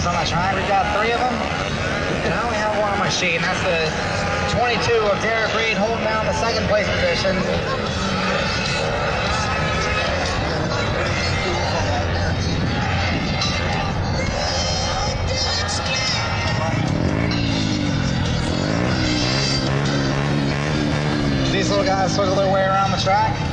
races on the track. We've got 3 of them, and I only have one on my sheet, and that's the 22 of Derek Reed holding down the 2nd place position. These little guys circle their way around the track.